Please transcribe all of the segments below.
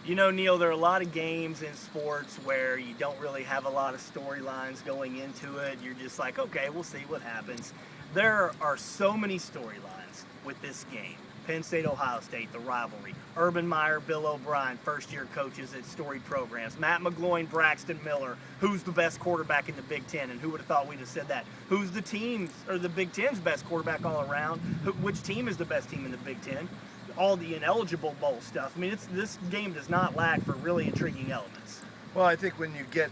You know, Neil, there are a lot of games in sports where you don't really have a lot of storylines going into it. You're just like, okay, we'll see what happens. There are so many storylines with this game. Penn State, Ohio State, the rivalry. Urban Meyer, Bill O'Brien, first-year coaches at storied programs. Matt McGloin, Braxton Miller. Who's the best quarterback in the Big Ten? And who would have thought we'd have said that? Who's the team's or the Big Ten's best quarterback all around? Which team is the best team in the Big Ten? All the ineligible bowl stuff. I mean, this game does not lack for really intriguing elements. Well, I think when you get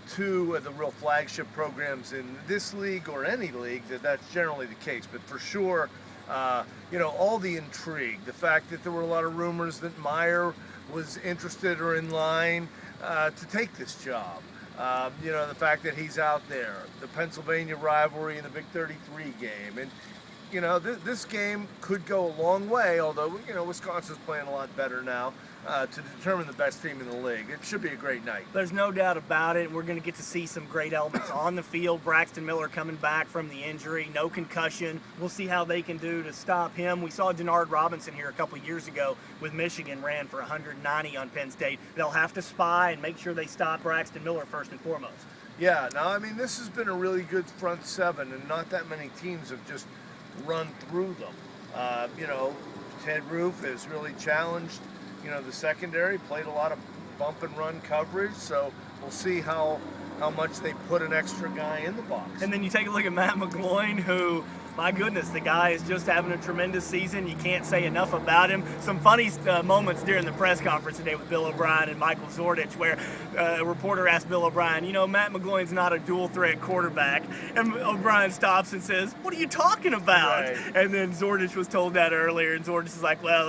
two of the real flagship programs in this league or any league, that's generally the case. But for sure, all the intrigue, the fact that there were a lot of rumors that Meyer was interested or in line to take this job. The fact that he's out there, the Pennsylvania rivalry and the Big 33 game. And this game could go a long way, although, Wisconsin's playing a lot better now to determine the best team in the league. It should be a great night. There's no doubt about it. We're going to get to see some great elements on the field. Braxton Miller coming back from the injury, no concussion. We'll see how they can do to stop him. We saw Denard Robinson here a couple years ago with Michigan, ran for 190 on Penn State. They'll have to spy and make sure they stop Braxton Miller first and foremost. Yeah, this has been a really good front seven, and not that many teams have just run through them. Ted Roof has really challenged, the secondary, played a lot of bump and run coverage, so we'll see how much they put an extra guy in the box. And then you take a look at Matt McGloin, who, my goodness, the guy is just having a tremendous season. You can't say enough about him. Some funny moments during the press conference today with Bill O'Brien and Michael Zordich, where a reporter asked Bill O'Brien, Matt McGloin's not a dual-threat quarterback. And O'Brien stops and says, what are you talking about? Right. And then Zordich was told that earlier, and Zordich is like, well,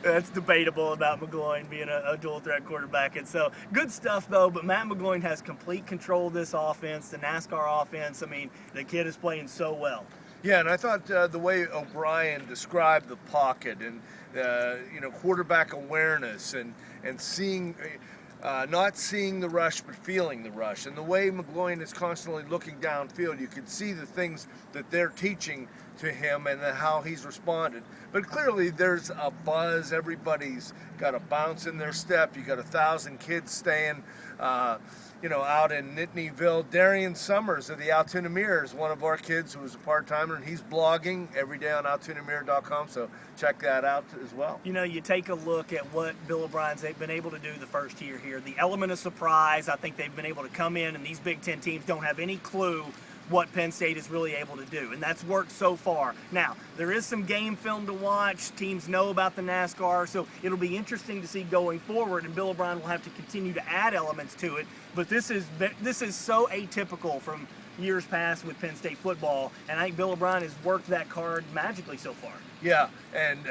that's debatable about McGloin being a dual-threat quarterback. And so, good stuff, though, but Matt McGloin has complete control of this offense, the NASCAR offense. I mean, the kid is playing so well. Yeah, and I thought the way O'Brien described the pocket and quarterback awareness and seeing, not seeing the rush but feeling the rush, and the way McGloin is constantly looking downfield, you can see the things that they're teaching to him and how he's responded. But clearly there's a buzz. Everybody's got a bounce in their step. You got 1,000 kids staying out in Nittanyville. Darian Summers of the Altoona Mirror is one of our kids who was a part-timer, and he's blogging every day on AltoonaMirror.com, so check that out as well. You take a look at what Bill O'Brien's been able to do the first year here. The element of surprise, I think they've been able to come in, and these Big Ten teams don't have any clue what Penn State is really able to do, and that's worked so far. Now, there is some game film to watch. Teams know about the NASCAR, so it'll be interesting to see going forward, and Bill O'Brien will have to continue to add elements to it. But this is so atypical from years past with Penn State football, and I think Bill O'Brien has worked that card magically so far. Yeah, and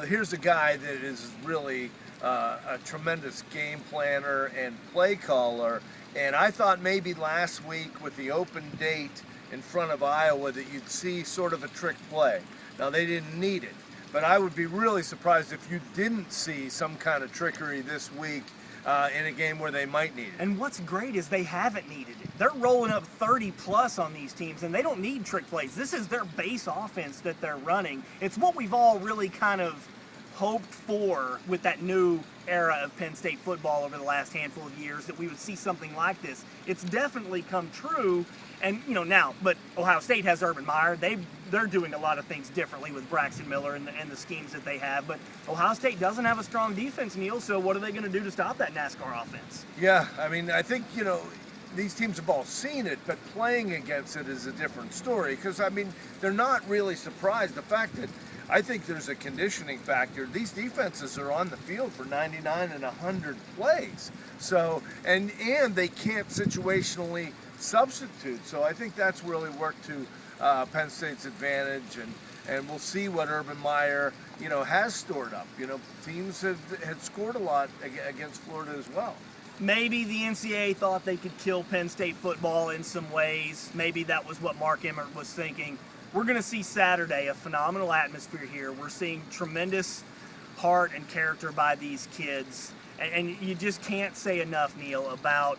here's a guy that is really a tremendous game planner and play caller. And I thought maybe last week with the open date in front of Iowa that you'd see sort of a trick play. Now, they didn't need it, but I would be really surprised if you didn't see some kind of trickery this week in a game where they might need it. And what's great is they haven't needed it. They're rolling up 30-plus on these teams, and they don't need trick plays. This is their base offense that they're running. It's what we've all really kind of hoped for with that new era of Penn State football over the last handful of years, that we would see something like this. It's definitely come true, and now, but Ohio State has Urban Meyer. They're doing a lot of things differently with Braxton Miller and the schemes that they have, but Ohio State doesn't have a strong defense, Neil, so what are they going to do to stop that NASCAR offense? Yeah, I think, these teams have all seen it, but playing against it is a different story, because, they're not really surprised. The fact that I think there's a conditioning factor. These defenses are on the field for 99 and 100 plays. So, and they can't situationally substitute. So I think that's really worked to Penn State's advantage, and we'll see what Urban Meyer, has stored up. Teams had scored a lot against Florida as well. Maybe the NCAA thought they could kill Penn State football in some ways. Maybe that was what Mark Emmert was thinking. We're going to see Saturday a phenomenal atmosphere here. We're seeing tremendous heart and character by these kids. And you just can't say enough, Neil, about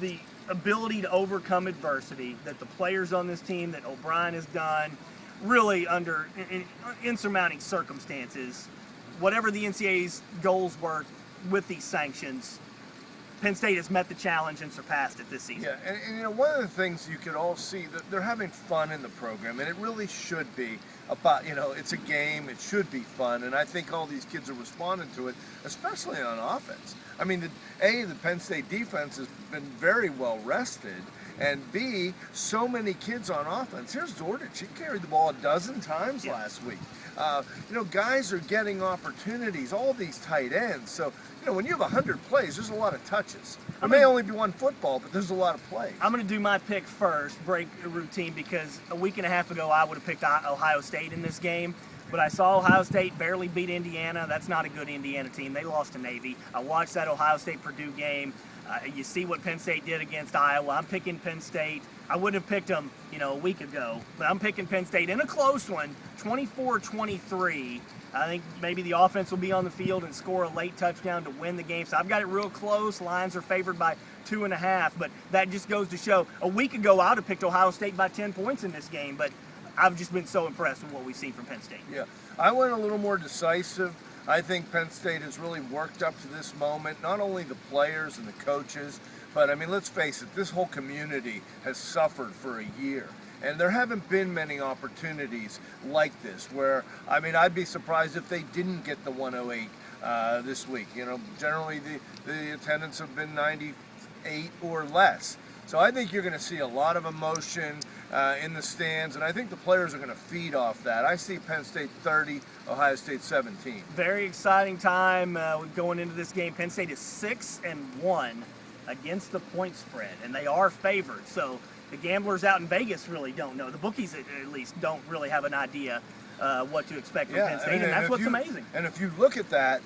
the ability to overcome adversity that the players on this team, that O'Brien has done, really under insurmounting circumstances. Whatever the NCAA's goals were with these sanctions, Penn State has met the challenge and surpassed it this season. Yeah, and you know, one of the things you could all see, that they're having fun in the program, and it really should be about, you know, it's a game, it should be fun, and I think all these kids are responding to it, especially on offense. I mean, the Penn State defense has been very well rested, and B, so many kids on offense. Here's Zordich. He carried the ball a dozen times last week. You know, guys are getting opportunities, all these tight ends. So, you know, when you have 100 plays, there's a lot of touches. There may only be one football, but there's a lot of plays. I'm going to do my pick first, break a routine, because a week and a half ago I would have picked Ohio State in this game. But I saw Ohio State barely beat Indiana. That's not a good Indiana team. They lost to Navy. I watched that Ohio State-Purdue game. You see what Penn State did against Iowa. I'm picking Penn State. I wouldn't have picked them, you know, a week ago, but I'm picking Penn State in a close one, 24-23. I think maybe the offense will be on the field and score a late touchdown to win the game. So I've got it real close. Lions are favored by 2.5, but that just goes to show. A week ago, I would have picked Ohio State by 10 points in this game, but I've just been so impressed with what we've seen from Penn State. Yeah, I went a little more decisive. I think Penn State has really worked up to this moment, not only the players and the coaches, but I mean, let's face it, this whole community has suffered for a year. And there haven't been many opportunities like this where, I mean, I'd be surprised if they didn't get the 108 this week. You know, generally the attendance have been 98 or less. So I think you're going to see a lot of emotion in the stands, and I think the players are going to feed off that. I see Penn State 30, Ohio State 17. Very exciting time going into this game. Penn State is 6-1 against the point spread, and they are favored. So the gamblers out in Vegas really don't know. The bookies, at least, don't really have an idea what to expect from Penn State, and that's what's amazing. And if you look at that,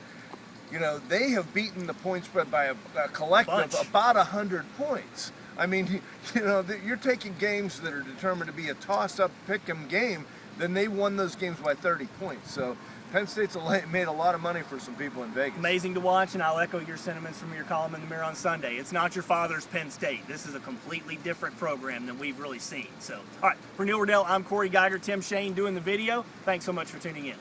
you know, they have beaten the point spread by a collective about 100 points. I mean, you know, you're taking games that are determined to be a toss-up, pick-em game, then they won those games by 30 points. So Penn State's made a lot of money for some people in Vegas. Amazing to watch, and I'll echo your sentiments from your column in the Mirror on Sunday. It's not your father's Penn State. This is a completely different program than we've really seen. So, all right, for Neil Rudel, I'm Cory Geiger, Tim Shane doing the video. Thanks so much for tuning in.